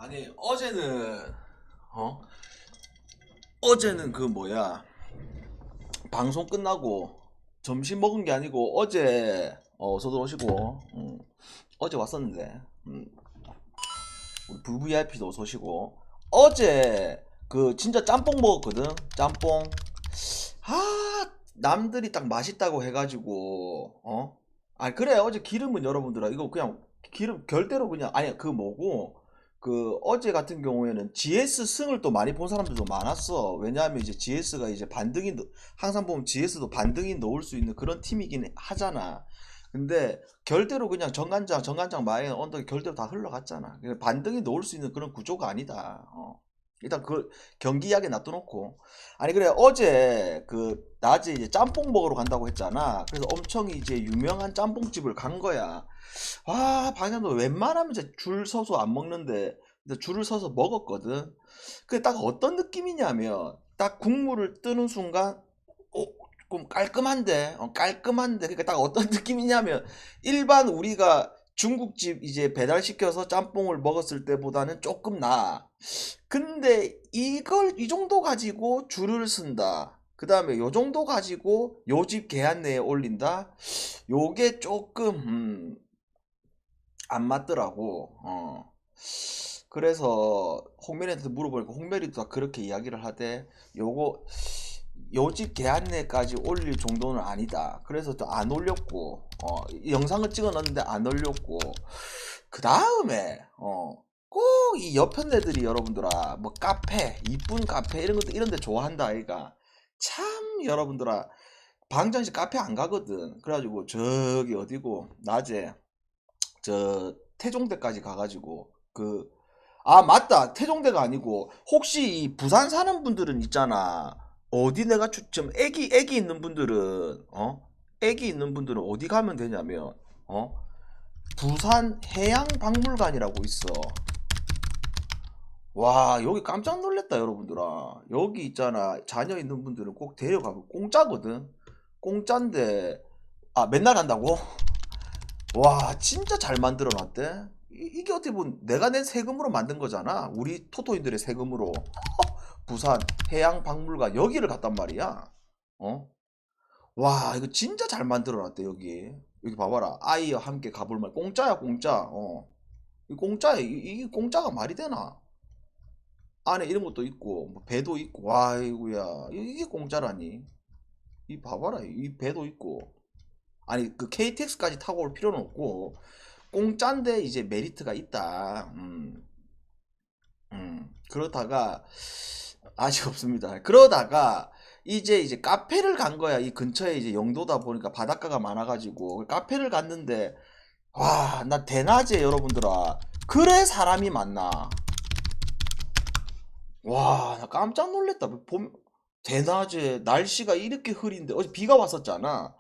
아니 어 어제는 그 뭐야 방송 끝나고 점심 먹은 게 아니고 어제 어서 들어오시고 어제 왔었는데 우리 VVIP도 어서 오시고 어제 그 진짜 짬뽕 먹었거든. 짬뽕. 남들이 딱 맛있다고 해가지고 아니 그래, 어제 기름은 여러분들아 이거 그냥 기름 결대로 그냥, 아니 그 뭐고, 그 어제 같은 경우에는 GS 승을 또 많이 본 사람들도 많았어. 왜냐하면 이제 GS가 이제 항상 보면 GS도 반등이 넣을 수 있는 그런 팀이긴 하잖아. 근데 결대로 그냥 정관장 마에 언덕에 결대로 다 흘러갔잖아. 반등이 넣을 수 있는 그런 구조가 아니다. 일단 그 경기 이야기 놔둬놓고, 아니 그래, 어제 그 낮에 이제 짬뽕 먹으러 간다고 했잖아. 그래서 엄청 이제 유명한 짬뽕집을 간 거야. 방향도 웬만하면 이제 줄 서서 안 먹는데 근데 줄을 서서 먹었거든. 그게 딱 어떤 느낌이냐면 딱 국물을 뜨는 순간 어, 좀 깔끔한데 그러니까 딱 어떤 느낌이냐면 일반 우리가 중국집 이제 배달시켜서 짬뽕을 먹었을 때보다는 조금 나아. 근데 이걸 이 정도 가지고 줄을 쓴다. 그 다음에 요 정도 가지고 요 집 계란내에 올린다. 요게 조금 안 맞더라고. 그래서 홍메리한테 물어보니까 홍메리도 다 그렇게 이야기를 하되, 요거 요 집 계란내까지 올릴 정도는 아니다. 그래서 또 안 올렸고, 이 영상을 찍어 놨는데 안 올렸고, 그 다음에 꼭 이 옆편 애들이 여러분들아 뭐 카페, 이쁜 카페 이런 것도 이런 데 좋아한다 아이가. 참 여러분들아, 방장씨 카페 안 가거든. 그래가지고 저기 어디고 낮에 저 태종대까지 가가지고 맞다, 태종대가 아니고 혹시 이 부산 사는 분들은 있잖아. 어디 내가 좀 애기 있는 분들은 애기 있는 분들은 어디 가면 되냐면 부산 해양박물관이라고 있어. 와, 여기 깜짝 놀랐다 여러분들아. 여기 있잖아, 자녀 있는 분들은 꼭 데려가고 공짜거든. 공짜인데 맨날 간다고? 와, 진짜 잘 만들어 놨대. 이게 어떻게 보면 내가 낸 세금으로 만든 거잖아. 우리 토토인들의 세금으로. 부산 해양박물관 여기를 갔단 말이야. 어? 와, 이거 진짜 잘 만들어 놨대, 여기. 여기 봐봐라. 아이와 함께 가볼 말. 공짜야, 공짜. 이 공짜야. 이게 공짜가 말이 되나? 안에 이런 것도 있고, 뭐 배도 있고, 와, 이구야. 이게 공짜라니. 이 봐봐라. 이 배도 있고. 아니, 그 KTX까지 타고 올 필요는 없고, 공짜인데 이제 메리트가 있다. 그러다가 아직 없습니다. 그러다가 이제 카페를 간 거야. 이 근처에 이제 영도다 보니까 바닷가가 많아가지고 카페를 갔는데, 와, 나 대낮에 여러분들아, 그래 사람이 많나? 와, 나 깜짝 놀랐다. 대낮에 날씨가 이렇게 흐린데 어제 비가 왔었잖아.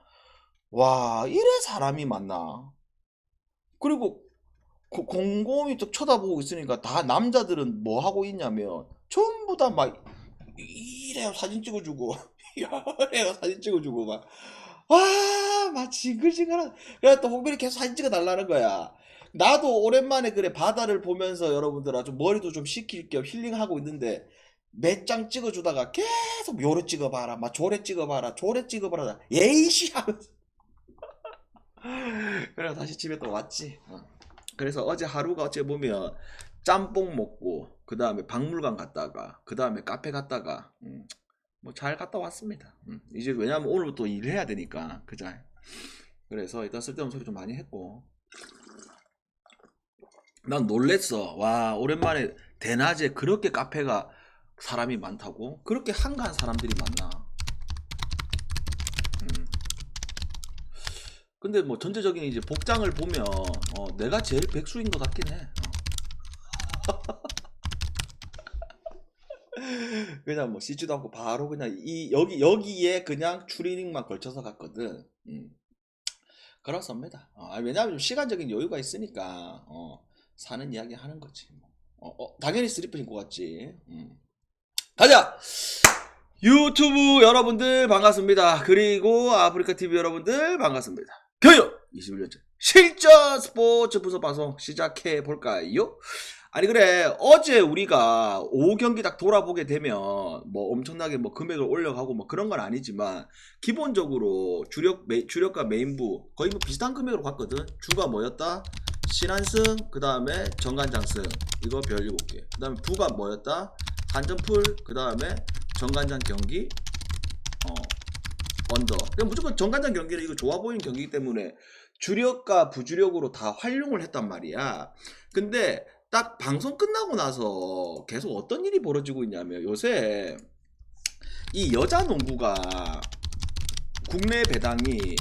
와, 이래 사람이 많나? 그리고 곰곰이 또 쳐다보고 있으니까 다 남자들은 뭐 하고 있냐면 전부 다 막 이래요 사진 찍어주고 이래요 사진 찍어주고 막 징글징글한. 그래 또 홍빈이 계속 사진 찍어달라는 거야. 나도 오랜만에 그래 바다를 보면서 여러분들아 좀 머리도 좀 식힐 겸 힐링하고 있는데 몇 장 찍어주다가 계속 요래 찍어봐라 막 저래 찍어봐라 저래 찍어봐라 예이씨 하면서 그래 다시 집에 또 왔지. 그래서 어제 하루가 어찌 보면 짬뽕 먹고 그 다음에 박물관 갔다가 그 다음에 카페 갔다가 뭐 잘 갔다 왔습니다. 이제 왜냐면 오늘부터 일해야 되니까 그자. 그래서 일단 쓸데없는 소리 좀 많이 했고, 난 놀랬어. 와, 오랜만에 대낮에 그렇게 카페가 사람이 많다고, 그렇게 한가한 사람들이 많나. 음. 근데 뭐 전체적인 이제 복장을 보면 내가 제일 백수인 것 같긴 해. 그냥 뭐 씻지도 않고 바로 그냥 여기에 그냥 추리닝만 걸쳐서 갔거든. 그렇습니다. 왜냐하면 좀 시간적인 여유가 있으니까 사는 이야기 하는 거지. 뭐. 당연히 슬리퍼 신고 갔지. 가자. 유튜브 여러분들 반갑습니다. 그리고 아프리카 TV 여러분들 반갑습니다. 교육 21년째 실전 스포츠 분석 방송 시작해 볼까요? 아니 그래 어제 우리가 오후 경기 딱 돌아보게 되면 뭐 엄청나게 뭐 금액을 올려가고 뭐 그런 건 아니지만 기본적으로 주력과 메인부 거의 뭐 비슷한 금액으로 갔거든. 주가 뭐였다? 신한승 그 다음에 정관장승 이거 별 7개. 그 다음에 부가 뭐였다? 한점풀 그 다음에 정관장 경기 언더. 그냥 무조건 정관장 경기는 이거 좋아 보이는 경기이기 때문에 주력과 부주력으로 다 활용을 했단 말이야. 근데 딱 방송 끝나고 나서 계속 어떤 일이 벌어지고 있냐면 요새 이 여자 농구가 국내 배당이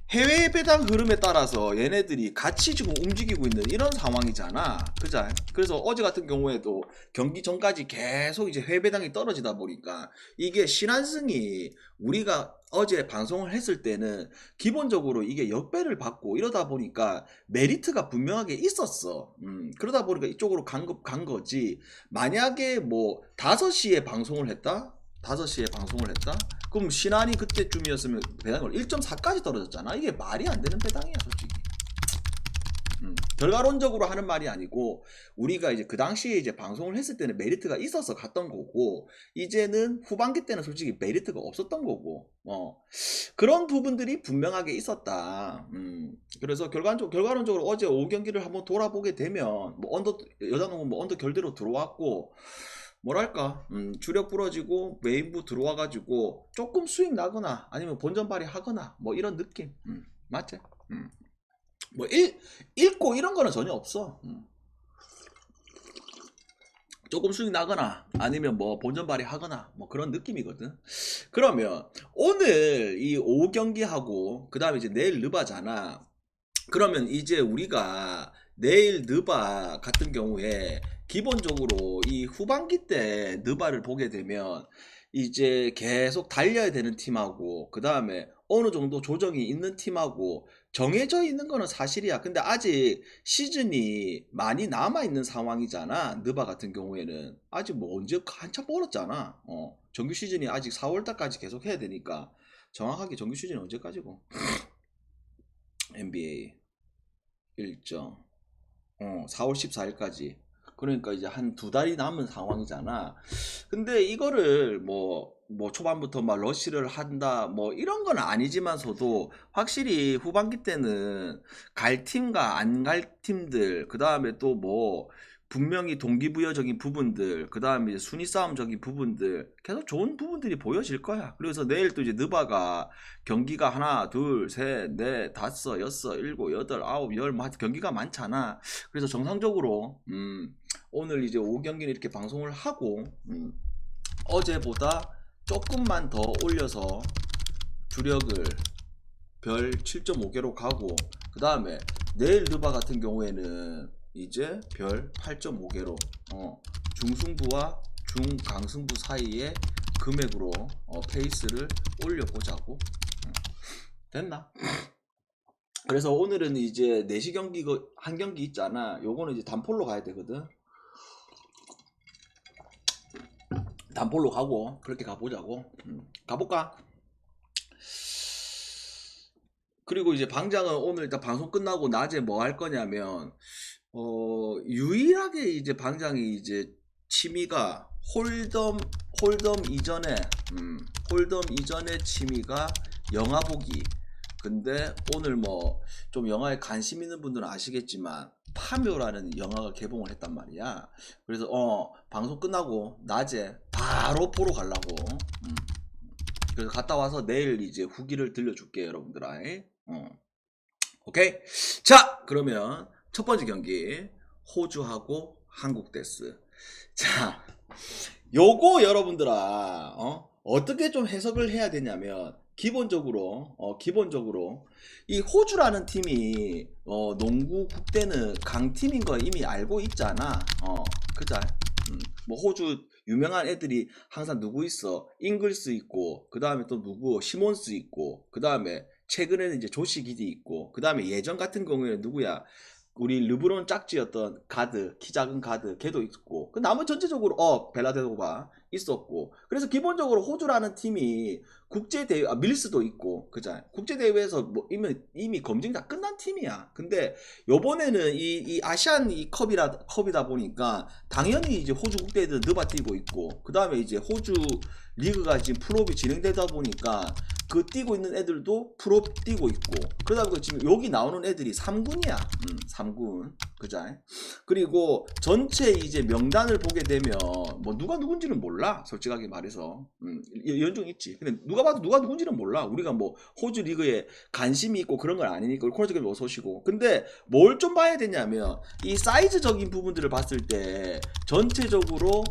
해외 배당 흐름에 따라서 얘네들이 같이 지금 움직이고 있는 이런 상황이잖아. 그죠? 그래서 어제 같은 경우에도 경기 전까지 계속 이제 해외 배당이 떨어지다 보니까 이게 신한승이 우리가 어제 방송을 했을 때는 기본적으로 이게 역배를 받고 이러다 보니까 메리트가 분명하게 있었어. 그러다 보니까 이쪽으로 간 거지. 만약에 뭐 5시에 방송을 했다? 5시에 방송을 했다? 그럼 신한이 그때쯤이었으면 배당률 1.4까지 떨어졌잖아. 이게 말이 안 되는 배당이야, 솔직히. 결과론적으로 하는 말이 아니고 우리가 이제 그 당시에 이제 방송을 했을 때는 메리트가 있어서 갔던 거고 이제는 후반기 때는 솔직히 메리트가 없었던 거고 그런 부분들이 분명하게 있었다. 그래서 결과론적으로 어제 오후 경기를 한번 돌아보게 되면 뭐 여자농구 뭐 언더 결대로 들어왔고 뭐랄까 주력 부러지고 메인부 들어와가지고 조금 수익 나거나 아니면 본전 발휘하거나 뭐 이런 느낌. 맞지? 뭐 읽고 이런 거는 전혀 없어. 조금 수익 나거나 아니면 뭐 본전 발휘하거나 뭐 그런 느낌이거든. 그러면 오늘 이 오후 경기하고 그 다음에 이제 내일 느바잖아. 그러면 이제 우리가 내일 느바 같은 경우에 기본적으로 이 후반기 때 느바를 보게 되면 이제 계속 달려야 되는 팀하고 그 다음에 어느 정도 조정이 있는 팀하고 정해져 있는 거는 사실이야. 근데 아직 시즌이 많이 남아 있는 상황이잖아. 느바 같은 경우에는 아직 뭐 언제 한참 멀었잖아. 정규 시즌이 아직 4월달까지 계속 해야 되니까 정확하게 정규 시즌이 언제까지고 NBA 일정 4월 14일까지 그러니까 이제 한 2달이 남은 상황이잖아. 근데 이거를 뭐 초반부터 막 러시를 한다 뭐 이런 건 아니지만서도 확실히 후반기 때는 갈 팀과 안 갈 팀들 그 다음에 또 뭐 분명히 동기부여적인 부분들 그 다음에 순위 싸움적인 부분들 계속 좋은 부분들이 보여질 거야. 그래서 내일 또 이제 느바가 경기가 하나 둘셋넷 다섯 여섯 일곱 여덟 아홉 열 뭐 경기가 많잖아. 그래서 정상적으로 오늘 이제 오후 경기는 이렇게 방송을 하고 어제보다 조금만 더 올려서 주력을 별 7.5개로 가고 그 다음에 내일 느바 같은 경우에는 이제 별 8.5개로 중승부와 중강승부 사이의 금액으로 페이스를 올려보자고. 됐나? 그래서 오늘은 이제 4시 경기 한 경기 있잖아. 요거는 이제 단폴로 가야 되거든. 단폴로 가고 그렇게 가보자고. 가볼까? 그리고 이제 방장은 오늘 일단 방송 끝나고 낮에 뭐 할 거냐면 유일하게 이제 방장이 이제 취미가 홀덤 이전에 홀덤 이전에 취미가 영화 보기. 근데 오늘 뭐 좀 영화에 관심 있는 분들은 아시겠지만 파묘라는 영화가 개봉을 했단 말이야. 그래서 방송 끝나고 낮에 바로 보러 가려고. 그래서 갔다 와서 내일 이제 후기를 들려줄게 여러분들아. 오케이. 자 그러면 첫 번째 경기 호주하고 한국 데스. 자 요거 여러분들아 어떻게 좀 해석을 해야 되냐면 기본적으로 이 호주라는 팀이 농구 국대는 강팀인 거 이미 알고 있잖아. 그죠? 뭐 호주 유명한 애들이 항상 누구 있어? 잉글스 있고 그 다음에 또 누구 시몬스 있고 그 다음에 최근에는 이제 조시 기디 있고 그 다음에 예전 같은 경우에는 누구야? 우리 르브론 짝지였던 가드 키 작은 가드 걔도 있고 그 남은 전체적으로 벨라데도바 있었고, 그래서 기본적으로 호주라는 팀이 국제대회, 밀스도 있고, 그죠? 국제대회에서 뭐 이미 검증이 다 끝난 팀이야. 근데 요번에는 이 아시안 이 컵이다 보니까 당연히 이제 호주 국대들은 느바 뛰고 있고, 그 다음에 이제 호주 리그가 지금 프로비 진행되다 보니까 그 뛰고 있는 애들도 프로 뛰고 있고, 그러다 보니까 지금 여기 나오는 애들이 3군이야. 3군. 그죠? 그리고 전체 이제 명단을 보게 되면 뭐 누가 누군지는 몰라. 솔직하게 말해서. 연중 있지. 근데 누가 봐도 누가 누군지는 몰라. 우리가 뭐 호주 리그에 관심이 있고 그런 건 아니니까 코너적인 어소시고. 근데 뭘 좀 봐야 되냐면 이 사이즈적인 부분들을 봤을 때 전체적으로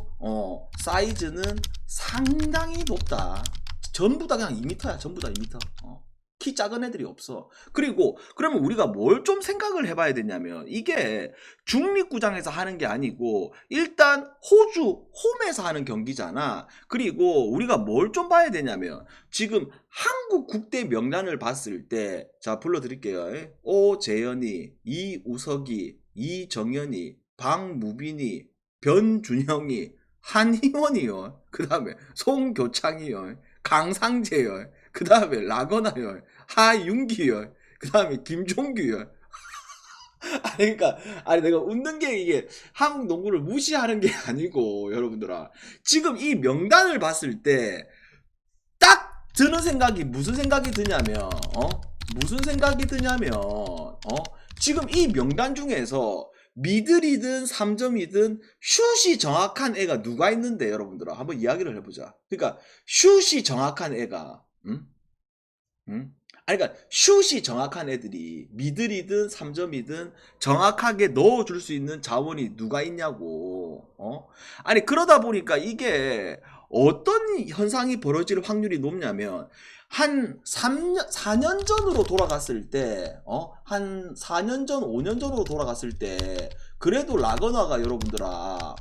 사이즈는 상당히 높다. 전부 다 그냥 2m야. 전부 다 2m. 키 작은 애들이 없어. 그리고 그러면 우리가 뭘 좀 생각을 해봐야 되냐면 이게 중립구장에서 하는 게 아니고 일단 호주 홈에서 하는 경기잖아. 그리고 우리가 뭘 좀 봐야 되냐면 지금 한국 국대 명단을 봤을 때, 자 불러드릴게요. 오재현이, 이우석이, 이정현이, 박무빈이, 변준형이, 한희원이요. 그 다음에 송교창이요. 강상재요. 그 다음에 라거나요. 하윤기요. 그 다음에 김종규요. 아니 내가 웃는 게 이게 한국 농구를 무시하는 게 아니고 여러분들아, 지금 이 명단을 봤을 때 딱 드는 생각이 무슨 생각이 드냐면 무슨 생각이 드냐면 지금 이 명단 중에서 미들이든 3점이든 슛이 정확한 애가 누가 있는데 여러분들아 한번 이야기를 해보자. 그러니까 슛이 정확한 애가 아니 그러니까 슛이 정확한 애들이 미들이든 3점이든 정확하게 넣어줄 수 있는 자원이 누가 있냐고. 아니 그러다 보니까 이게 어떤 현상이 벌어질 확률이 높냐면 한 4년 전으로 돌아갔을 때 한 4년 전 5년 전으로 돌아갔을 때 그래도 라거나가 여러분들아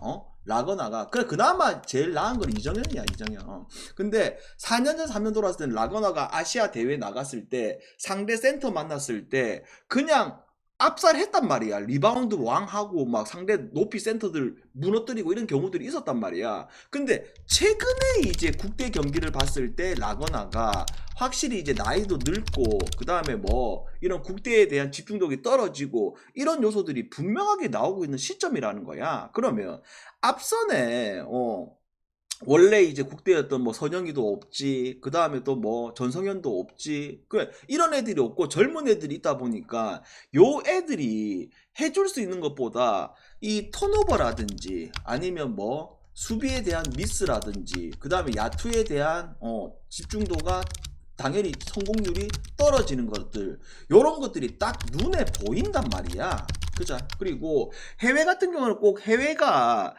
라거나가 그래 그나마 제일 나은 건 이정현이야. 이정현. 근데 4년 전 3년 돌아왔을 때는 라거나가 아시아 대회 나갔을 때 상대 센터 만났을 때 그냥 압살했단 말이야. 리바운드 왕하고 막 상대 높이 센터들 무너뜨리고 이런 경우들이 있었단 말이야. 근데 최근에 이제 국대 경기를 봤을 때 라거나가 확실히 이제 나이도 늙고 그 다음에 뭐 이런 국대에 대한 집중력이 떨어지고 이런 요소들이 분명하게 나오고 있는 시점이라는 거야. 그러면 앞선에 원래 이제 국대였던 뭐 선영이도 없지, 그 다음에 또 뭐 전성현도 없지, 그래 이런 애들이 없고 젊은 애들이 있다 보니까 요 애들이 해줄 수 있는 것보다 이 턴오버라든지 아니면 뭐 수비에 대한 미스라든지 그 다음에 야투에 대한 집중도가 당연히 성공률이 떨어지는 것들, 요런 것들이 딱 눈에 보인단 말이야. 그죠? 그리고 해외 같은 경우는 꼭 해외가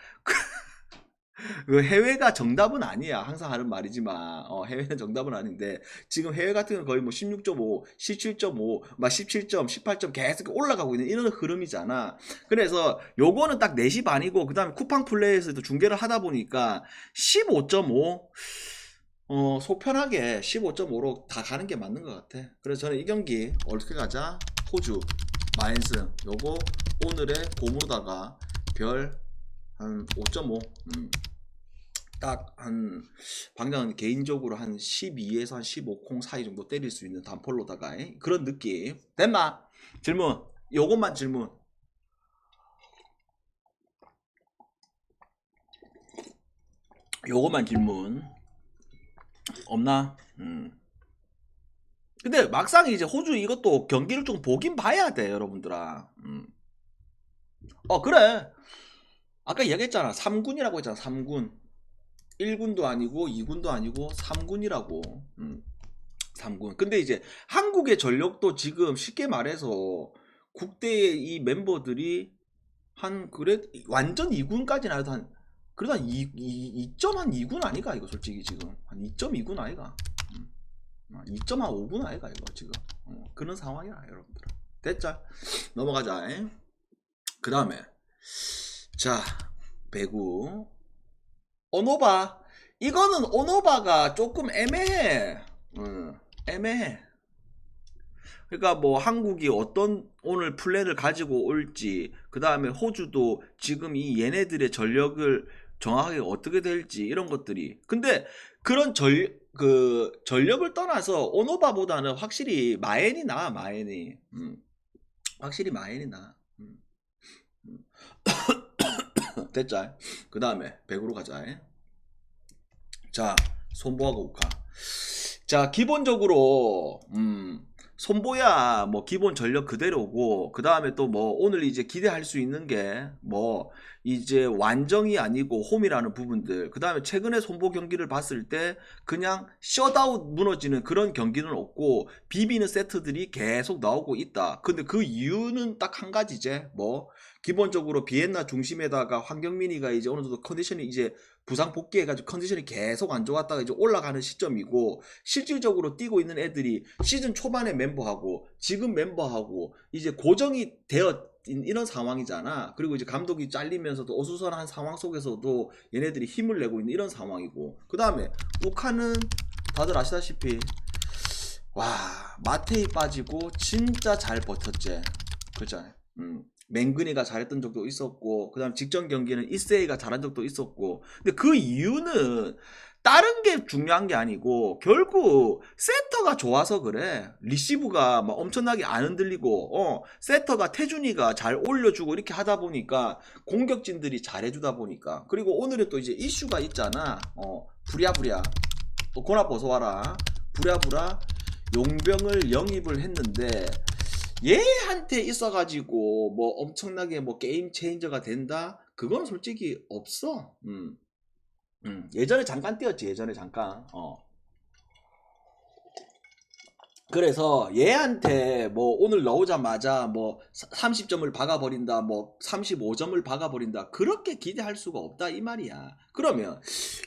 그 해외가 정답은 아니야. 항상 하는 말이지만 해외는 정답은 아닌데 지금 해외 같은 경우는 거의 뭐 16.5, 17.5, 막 17점, 18점 계속 올라가고 있는 이런 흐름이잖아. 그래서 요거는 딱 4시 반이고 그 다음에 쿠팡 플레이에서도 중계를 하다 보니까 15.5 속편하게 15.5로 다 가는 게 맞는 것 같아. 그래서 저는 이 경기 어떻게 가자? 호주 마인스 요거 오늘의 곰으로다가 별 한 5.5 딱 한 방장은 개인적으로 한 12에서 한 15콩 사이 정도 때릴 수 있는 단폴로다가 그런 느낌. 됐나? 질문 요것만 질문. 요것만 질문 없나? 근데 막상 이제 호주 이것도 경기를 좀 보긴 봐야 돼 여러분들아. 그래 아까 이야기했잖아. 3군이라고 했잖아. 3군 1군도 아니고 2군도 아니고 3군이라고. 3군. 근데 이제 한국의 전력도 지금 쉽게 말해서 국대의 이 멤버들이 한 그래 완전 2군까지는 아니어도 한 그래도 한 2점 한 2군 아니가 이거 솔직히 지금 한 2.2군 아이가. 2.5군 아이가 이거 지금. 그런 상황이야 여러분들. 됐자 넘어가자. 그 다음에 자 배구 오노바. 이거는 오노바가 조금 애매해. 애매해. 그러니까 뭐 한국이 어떤 오늘 플랜을 가지고 올지, 그 다음에 호주도 지금 이 얘네들의 전력을 정확하게 어떻게 될지 이런 것들이. 근데 그런 전력을 떠나서 오노바보다는 확실히 마엔이 나아. 마엔이. 확실히 마엔이 나아. 음. 됐자. 그 다음에 100으로 가자. 자, 손보하고 우카. 자, 기본적으로 손보야 뭐 기본 전력 그대로고, 그 다음에 또 뭐 오늘 이제 기대할 수 있는 게 뭐 이제 완정이 아니고 홈이라는 부분들, 그 다음에 최근에 손보 경기를 봤을 때 그냥 셧아웃 무너지는 그런 경기는 없고 비비는 세트들이 계속 나오고 있다. 근데 그 이유는 딱 한 가지제. 뭐 기본적으로 비엔나 중심에다가 황경민이가 이제 어느 정도 컨디션이 이제 부상 복귀해가지고 컨디션이 계속 안 좋았다가 이제 올라가는 시점이고, 실질적으로 뛰고 있는 애들이 시즌 초반에 멤버하고 지금 멤버하고 이제 고정이 되어 이런 상황이잖아. 그리고 이제 감독이 잘리면서도 어수선한 상황 속에서도 얘네들이 힘을 내고 있는 이런 상황이고, 그 다음에 우카는 다들 아시다시피 와, 마테이 빠지고 진짜 잘 버텼지. 그렇잖아요. 맹근이가 잘했던 적도 있었고, 그 다음 직전 경기는 이세이가 잘한 적도 있었고. 근데 그 이유는 다른 게 중요한 게 아니고 결국 세터가 좋아서 그래. 리시브가 막 엄청나게 안 흔들리고, 세터가 태준이가 잘 올려주고 이렇게 하다 보니까 공격진들이 잘해주다 보니까. 그리고 오늘은 또 이제 이슈가 있잖아. 부랴부랴 또 고나 벗어와라. 부랴부랴 용병을 영입을 했는데 얘한테 있어가지고 뭐 엄청나게 뭐 게임 체인저가 된다? 그건 솔직히 없어. 예전에 잠깐 뛰었지. 예전에 잠깐. 그래서 얘한테 뭐 오늘 나오자마자 뭐 30점을 박아버린다, 뭐 35점을 박아버린다, 그렇게 기대할 수가 없다 이 말이야. 그러면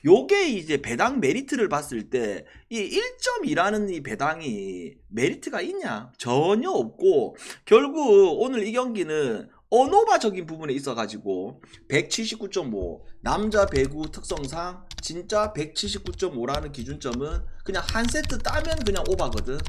요게 이제 배당 메리트를 봤을 때 이 1.2라는 이 배당이 메리트가 있냐? 전혀 없고, 결국 오늘 이 경기는 어노바적인 부분에 있어가지고 179.5 남자 배구 특성상 진짜 179.5라는 기준점은 그냥 한 세트 따면 그냥 오바거든.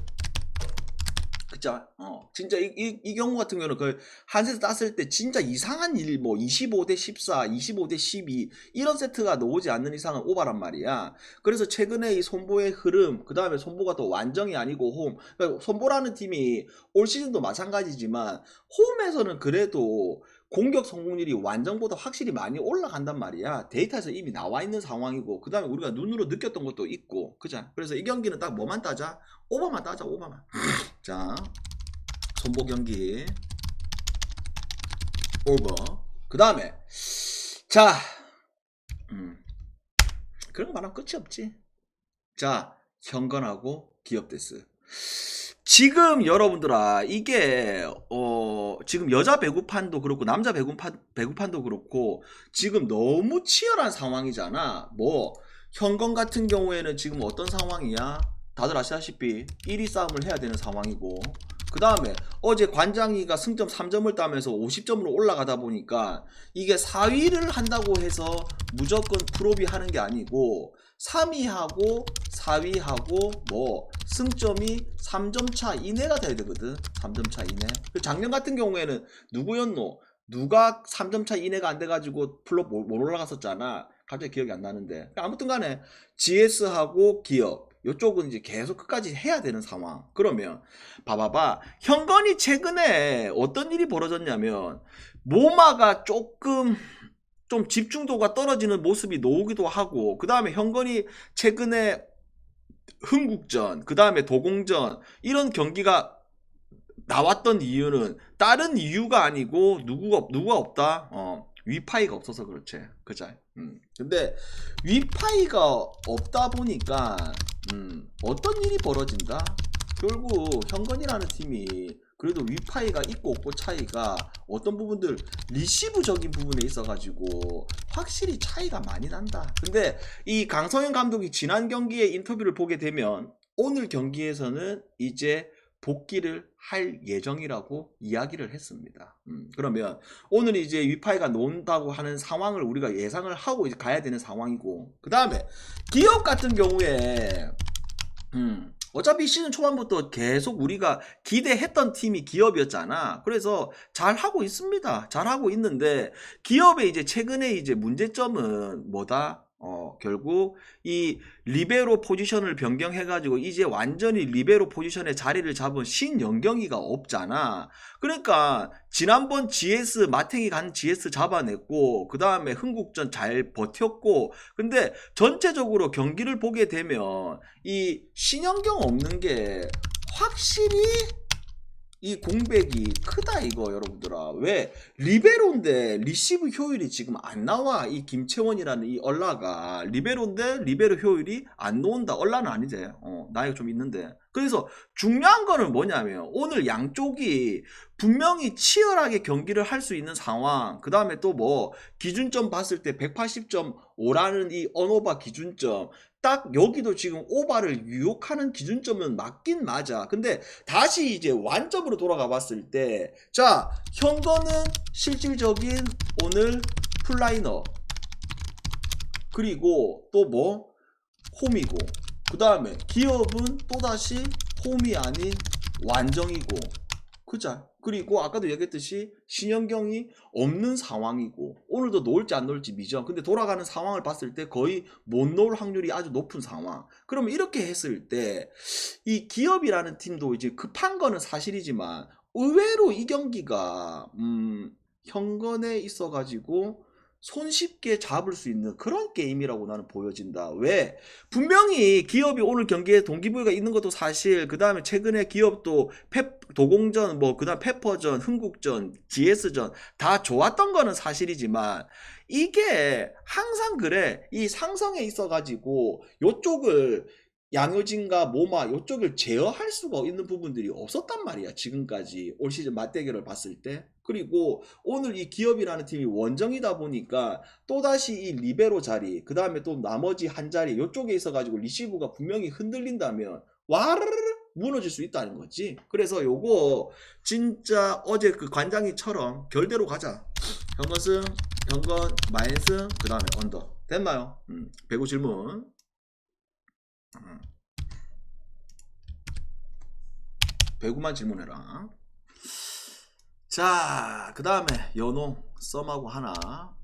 그죠? 진짜 이 경우 같은 경우는 그 한 세트 땄을 때 진짜 이상한 일, 뭐 25대 14, 25대 12 이런 세트가 나오지 않는 이상은 오바란 말이야. 그래서 최근에 이 손보의 흐름, 그 다음에 손보가 또 완정이 아니고 홈, 그러니까 손보라는 팀이 올 시즌도 마찬가지지만 홈에서는 그래도 공격 성공률이 완정보다 확실히 많이 올라간단 말이야. 데이터에서 이미 나와 있는 상황이고, 그 다음에 우리가 눈으로 느꼈던 것도 있고, 그죠? 그래서 이 경기는 딱 뭐만 따자? 오바만 따자, 오바만. 자, 손보 경기 오버. 그 다음에 자, 그런 거 말하면 끝이 없지. 자, 현건하고 기업데스. 지금 여러분들아, 이게 지금 여자 배구판도 그렇고 남자 배구판도 그렇고 지금 너무 치열한 상황이잖아. 뭐 현건 같은 경우에는 지금 어떤 상황이야? 다들 아시다시피 1위 싸움을 해야 되는 상황이고, 그 다음에 어제 관장이가 승점 3점을 따면서 50점으로 올라가다 보니까 이게 4위를 한다고 해서 무조건 프로비 하는 게 아니고 3위하고 4위하고 뭐 승점이 3점 차 이내가 돼야 되거든. 3점 차 이내. 작년 같은 경우에는 누구였노? 누가 3점 차 이내가 안 돼가지고 플롯 못 올라갔었잖아. 갑자기 기억이 안 나는데. 아무튼 간에 GS하고 기업 이쪽은 이제 계속 끝까지 해야 되는 상황. 그러면 봐봐봐, 현건이 최근에 어떤 일이 벌어졌냐면 모마가 조금 좀 집중도가 떨어지는 모습이 나오기도 하고, 그 다음에 현건이 최근에 흥국전, 그 다음에 도공전 이런 경기가 나왔던 이유는 다른 이유가 아니고 누구가 없다. 위파이가 없어서 그렇지. 그죠? 근데 위파이가 없다 보니까 어떤 일이 벌어진다? 결국 현건이라는 팀이 그래도 위파이가 있고 없고 차이가 어떤 부분들 리시브적인 부분에 있어가지고 확실히 차이가 많이 난다. 근데 이 강성현 감독이 지난 경기의 인터뷰를 보게 되면 오늘 경기에서는 이제 복귀를 할 예정이라고 이야기를 했습니다. 그러면 오늘 이제 위파이가 논다고 하는 상황을 우리가 예상을 하고 이제 가야 되는 상황이고, 그 다음에 기업 같은 경우에 어차피 시즌 초반부터 계속 우리가 기대했던 팀이 기업이었잖아. 그래서 잘하고 있습니다. 잘하고 있는데, 기업의 이제 최근에 이제 문제점은 뭐다? 결국 이 리베로 포지션을 변경해가지고 이제 완전히 리베로 포지션에 자리를 잡은 신영경이가 없잖아. 그러니까 지난번 GS 마탱이 간 GS 잡아냈고 그 다음에 흥국전 잘 버텼고, 근데 전체적으로 경기를 보게 되면 이 신영경 없는 게 확실히 이 공백이 크다 이거 여러분들아. 왜? 리베로인데 리시브 효율이 지금 안 나와. 이 김채원이라는 이 얼라가 리베로인데 리베로 효율이 안 나온다. 얼라는 아니지. 나이가 좀 있는데. 그래서 중요한 거는 뭐냐면 오늘 양쪽이 분명히 치열하게 경기를 할 수 있는 상황, 그 다음에 또 뭐 기준점 봤을 때 180.5라는 이 언오바 기준점, 딱 여기도 지금 오바를 유혹하는 기준점은 맞긴 맞아. 근데 다시 이제 완점으로 돌아가 봤을 때, 자, 현거는 실질적인 오늘 풀라이너, 그리고 또 뭐 홈이고, 그 다음에 기업은 또다시 홈이 아닌 완정이고, 그자. 그리고 아까도 얘기했듯이 신현경이 없는 상황이고, 오늘도 놓을지 안 놓을지 미정. 근데 돌아가는 상황을 봤을 때 거의 못 놓을 확률이 아주 높은 상황. 그러면 이렇게 했을 때 이 기업이라는 팀도 이제 급한 거는 사실이지만 의외로 이 경기가 현건에 있어가지고 손쉽게 잡을 수 있는 그런 게임이라고 나는 보여진다. 왜? 분명히 기업이 오늘 경기에 동기부여가 있는 것도 사실, 그 다음에 최근에 기업도 도공전, 뭐, 그 다음 페퍼전, 흥국전, GS전 다 좋았던 거는 사실이지만, 이게 항상 그래. 이 상성에 있어가지고 요쪽을 양효진과 모마 요쪽을 제어할 수가 있는 부분들이 없었단 말이야. 지금까지 올 시즌 맞대결을 봤을 때. 그리고 오늘 이 기업이라는 팀이 원정이다 보니까 또다시 이 리베로 자리, 그 다음에 또 나머지 한 자리 요쪽에 있어가지고 리시브가 분명히 흔들린다면 와르르 무너질 수 있다는 거지. 그래서 요거 진짜 어제 그 관장이처럼 결대로 가자. 현건승, 현건, 마인승, 그 다음에 언더. 됐나요? 배구 질문. 배구만 질문해라. 자, 그 다음에 연홍 썸하고 하나.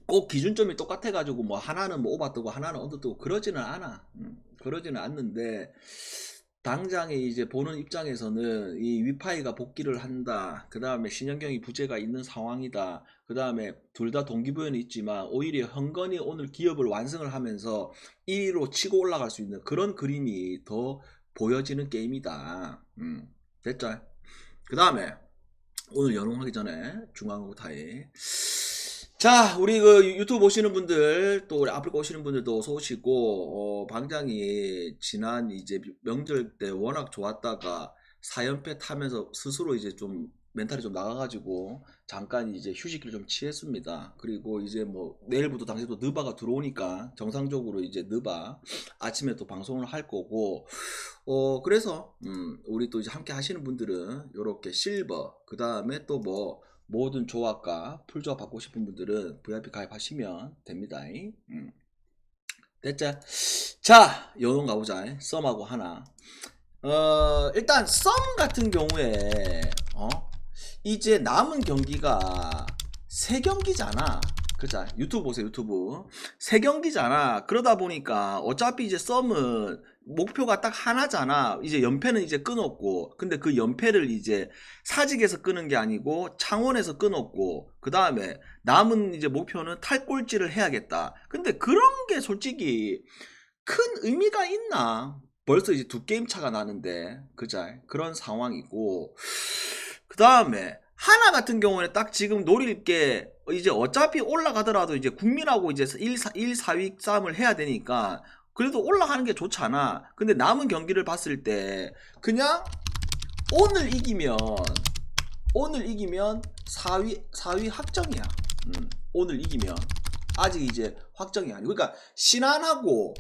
꼭 기준점이 똑같아가지고 뭐 하나는 뭐 오바 뜨고 하나는 언더 뜨고 그러지는 않아. 그러지는 않는데, 당장에 이제 보는 입장에서는 이 위파이가 복귀를 한다. 그 다음에 신현경이 부재가 있는 상황이다. 그 다음에 둘 다 동기부여는 있지만 오히려 현건이 오늘 기업을 완성을 하면서 1위로 치고 올라갈 수 있는 그런 그림이 더 보여지는 게임이다. 됐죠? 그 다음에 오늘 연홍하기 전에 중앙고 타이. 자, 우리 그 유튜브 보시는 분들, 또 우리 아프리카 오시는 분들도 어서 오시고, 방장이 지난 이제 명절 때 워낙 좋았다가 4연패 타면서 스스로 이제 좀 멘탈이 좀 나가가지고 잠깐 이제 휴식기를 좀 취했습니다. 그리고 이제 뭐 내일부터 당시도 느바가 들어오니까 정상적으로 이제 느바 아침에 또 방송을 할 거고, 그래서 우리 또 이제 함께 하시는 분들은 요렇게 실버, 그 다음에 또 뭐 모든 조합과 풀조합 받고 싶은 분들은 VIP 가입하시면 됩니다. 됐죠? 자, 연홍 가보자. 썸하고 하나. 일단 썸 같은 경우에 이제 남은 경기가 3경기잖아. 그자, 유튜브 보세요. 유튜브 3경기잖아. 그러다 보니까 어차피 이제 썸은 목표가 딱 하나잖아. 이제 연패는 이제 끊었고, 근데 그 연패를 이제 사직에서 끊은 게 아니고 창원에서 끊었고, 그 다음에 남은 이제 목표는 탈꼴찌를 해야겠다. 근데 그런 게 솔직히 큰 의미가 있나? 벌써 이제 2게임 차가 나는데, 그자, 그런 상황이고, 그 다음에 하나 같은 경우에는 딱 지금 노릴 게 이제 어차피 올라가더라도 이제 국민하고 이제 1, 4위 싸움을 해야 되니까 그래도 올라가는 게 좋잖아. 근데 남은 경기를 봤을 때 그냥 오늘 이기면 4위 확정이야. 오늘 이기면 아직 이제 확정이 아니고, 그러니까 신한하고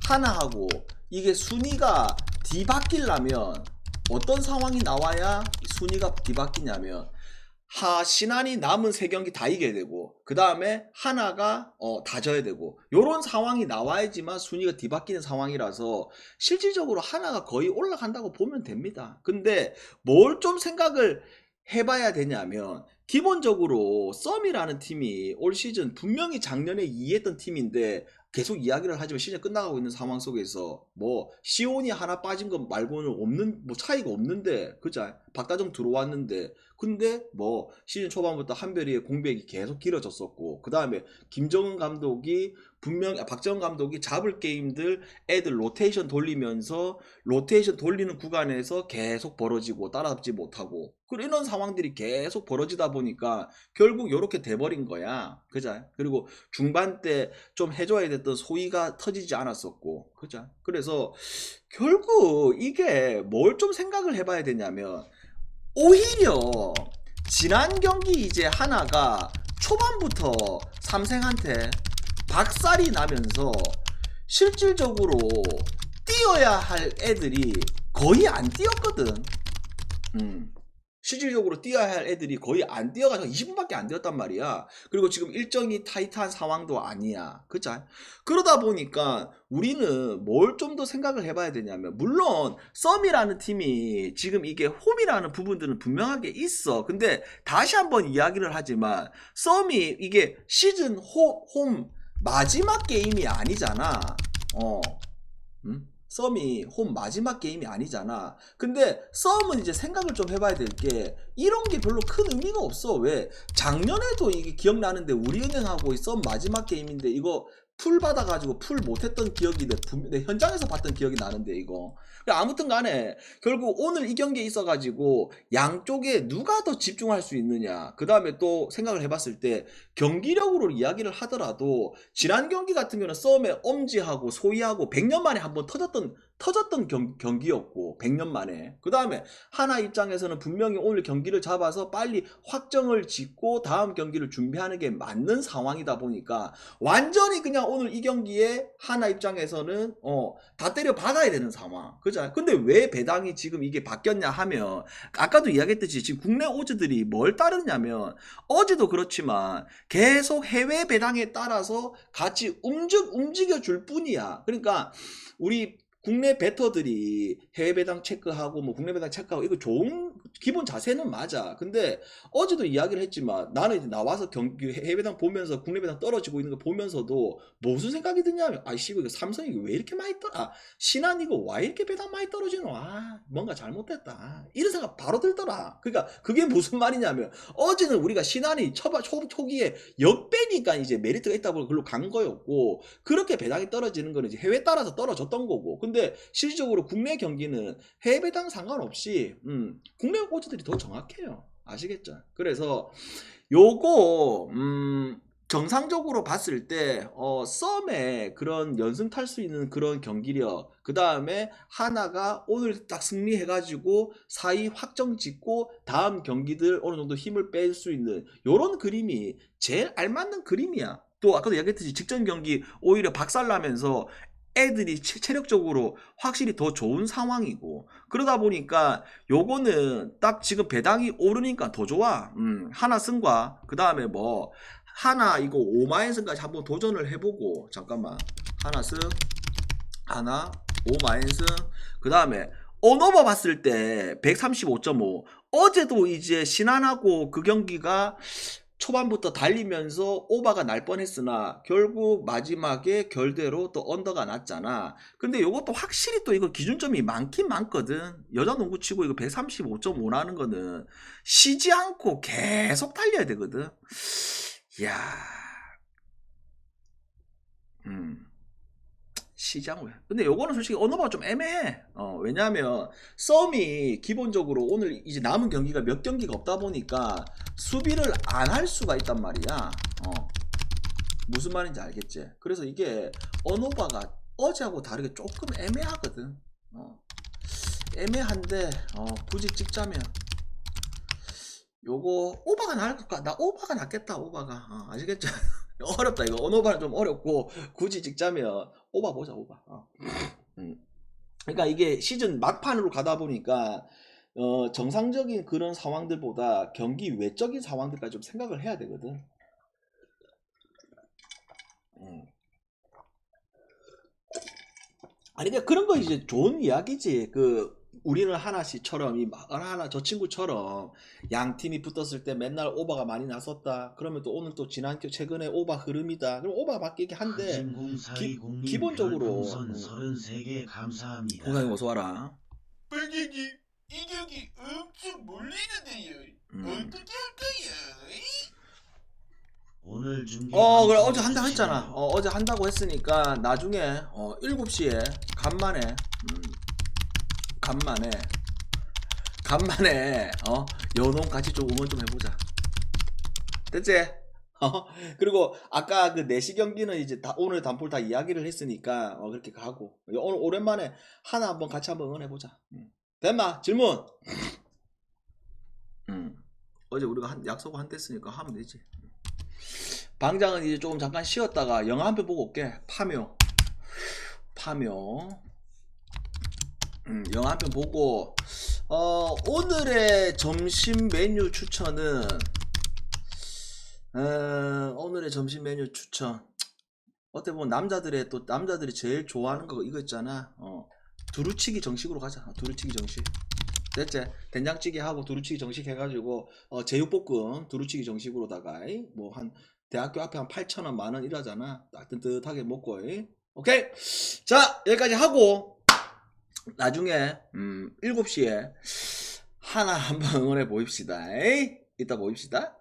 하나하고 이게 순위가 뒤바뀌려면 어떤 상황이 나와야 순위가 뒤바뀌냐면 신한이 남은 3경기 다 이겨야 되고 그 다음에 하나가 다 져야 되고 요런 상황이 나와야지만 순위가 뒤바뀌는 상황이라서 실질적으로 하나가 거의 올라간다고 보면 됩니다. 근데 뭘 좀 생각을 해봐야 되냐면 기본적으로 썸이라는 팀이 올 시즌 분명히 작년에 2위했던 팀인데 계속 이야기를 하지만 시즌 끝나가고 있는 상황 속에서 뭐 시온이 하나 빠진 것 말고는 없는 뭐 차이가 없는데 그죠? 박다정 들어왔는데 근데 뭐 시즌 초반부터 한별이의 공백이 계속 길어졌었고 그 다음에 김정은 감독이 분명 박정은 감독이 잡을 게임들 애들 로테이션 돌리면서 로테이션 돌리는 구간에서 계속 벌어지고 따라잡지 못하고 이런 상황들이 계속 벌어지다 보니까 결국 이렇게 돼버린 거야. 그죠? 그리고 중반 때 좀 해줘야 됐던 소위가 터지지 않았었고 그죠? 그래서 결국 이게 뭘 좀 생각을 해봐야 되냐면 오히려 지난 경기 이제 하나가 초반부터 삼생한테 박살이 나면서 실질적으로 뛰어야 할 애들이 거의 안 뛰었거든. 실질적으로 뛰어야 할 애들이 거의 안 뛰어가지고 20분밖에 안 뛰었단 말이야. 그리고 지금 일정이 타이트한 상황도 아니야. 그죠? 그러다 보니까 우리는 뭘 좀 더 생각을 해봐야 되냐면 물론 썸이라는 팀이 지금 이게 홈이라는 부분들은 분명하게 있어. 근데 다시 한번 이야기를 하지만 썸이 이게 시즌 홈 마지막 게임이 아니잖아. 썸이 홈 마지막 게임이 아니잖아. 근데 썸은 이제 생각을 좀 해봐야 될 게 이런 게 별로 큰 의미가 없어. 왜? 작년에도 이게 기억나는데 우리은행하고 썸 마지막 게임인데 이거 풀 받아가지고 풀 못했던 기억이 내 현장에서 봤던 기억이 나는데 이거 아무튼 간에 결국 오늘 이 경기에 있어가지고 양쪽에 누가 더 집중할 수 있느냐 그 다음에 또 생각을 해봤을 때 경기력으로 이야기를 하더라도 지난 경기 같은 경우는 썸의 엄지하고 소희하고 100년 만에 한번 터졌던 경기였고 100년 만에 그 다음에 하나 입장에서는 분명히 오늘 경기를 잡아서 빨리 확정을 짓고 다음 경기를 준비하는 게 맞는 상황이다 보니까 완전히 그냥 오늘 이 경기에 하나 입장에서는 다 때려 박아야 되는 상황 그죠? 근데 왜 배당이 지금 이게 바뀌었냐 하면 아까도 이야기했듯이 지금 국내 오즈들이 뭘 따르냐면 어제도 그렇지만 계속 해외 배당에 따라서 같이 움직여 줄 뿐이야. 그러니까 우리 국내 베터들이 해외 배당 체크하고 뭐 국내 배당 체크하고 이거 좋은 기본 자세는 맞아. 근데 어제도 이야기를 했지만 나는 이제 나와서 해외 배당 보면서 국내 배당 떨어지고 있는 거 보면서도 무슨 생각이 드냐면 아이씨 이거 삼성이 왜 이렇게 많이 신한 이거 왜 이렇게 배당 많이 떨어지노? 뭔가 잘못됐다. 이런 생각 바로 들더라. 그러니까 그게 무슨 말이냐면 어제는 우리가 신한이 초기에 역배니까 이제 메리트가 있다 보니 그걸로 간 거였고 그렇게 배당이 떨어지는 거는 이제 해외 따라서 떨어졌던 거고 근데 실질적으로 국내 경기는 해외 배당 상관없이 국내 오즈들이 더 정확해요. 아시겠죠? 그래서 요거 정상적으로 봤을 때 썸에 그런 연승 탈 수 있는 그런 경기력 그 다음에 하나가 오늘 딱 승리해가지고 4위 확정 짓고 다음 경기들 어느 정도 힘을 뺄 수 있는 요런 그림이 제일 알맞는 그림이야. 또 아까도 얘기했듯이 직전 경기 오히려 박살나면서 애들이 체력적으로 확실히 더 좋은 상황이고 그러다 보니까 요거는 딱 지금 배당이 오르니까 더 좋아. 하나 승과 그 다음에 뭐 하나 이거 5만엔승까지 한번 도전을 해보고 잠깐만 하나 승 하나 5만엔승 그 다음에 언어버 봤을 때 135.5 어제도 이제 신한하고 그 경기가 초반부터 달리면서 오버가 날 뻔했으나 결국 마지막에 결대로 또 언더가 났잖아. 근데 이것도 확실히 또 이거 기준점이 많긴 많거든. 여자 농구 치고 이거 135.5라는 거는 쉬지 않고 계속 달려야 되거든. 이야. 시장을. 근데 요거는 솔직히 언어가 좀 애매해. 왜냐하면 썸이 기본적으로 오늘 이제 남은 경기가 몇 경기가 없다 보니까 수비를 안 할 수가 있단 말이야. 무슨 말인지 알겠지? 그래서 이게 언어바가 어제하고 다르게 조금 애매하거든. 애매한데 굳이 찍자면 요거 오바가 나을까? 나 오바가 낫겠다. 오바가 아시겠죠? 어렵다. 이거 언어바는 좀 어렵고 굳이 찍자면 오바 보자. 오바. 그러니까 이게 시즌 막판으로 가다 보니까 정상적인 그런 상황들보다 경기 외적인 상황들까지 좀 생각을 해야 되거든. 아니 그러니까 그런 거 이제 좋은 이야기지. 우리는 하나씩처럼 하나 저 친구처럼 양 팀이 붙었을 때 맨날 오바가 많이 났었다. 그러면 또 오늘 또 최근에 오바 흐름이다. 그럼 오바 맞게 한데 기본적으로 별풍선 33개 감사합니다. 공상이 어서 와라. 빨갱이 이격이 엄청 몰리는데요. 어떻게 할까요? 오늘 중계 그래 어제 한다고 했잖아. 어제 한다고 했으니까 나중에 7시에 간만에 연홍 같이 좀 응원 좀 해보자. 됐지? 그리고 아까 그 4시 경기는 이제 오늘 단폴 다 이야기를 했으니까 그렇게 가고 오늘 오랜만에 하나 한번 같이 한번 응원해보자. 됐마? 질문. 어제 우리가 약속 한테 했으니까 하면 되지. 방장은 이제 조금 잠깐 쉬었다가 영화 한 편 보고 올게. 파묘. 영화 한 편 보고 오늘의 점심 메뉴 추천은 어떻게 보면 남자들이 제일 좋아하는 거 이거 있잖아. 두루치기 정식으로 가자. 두루치기 정식. 됐지? 된장찌개 하고 두루치기 정식 해가지고 제육볶음 두루치기 정식으로다가 뭐 한 대학교 앞에 한 8,000원 만원 이러잖아. 딱 든든하게 먹고. 오케이? 자 여기까지 하고 나중에 7시에 하나 한번 응원해 보입시다. 이따 보입시다.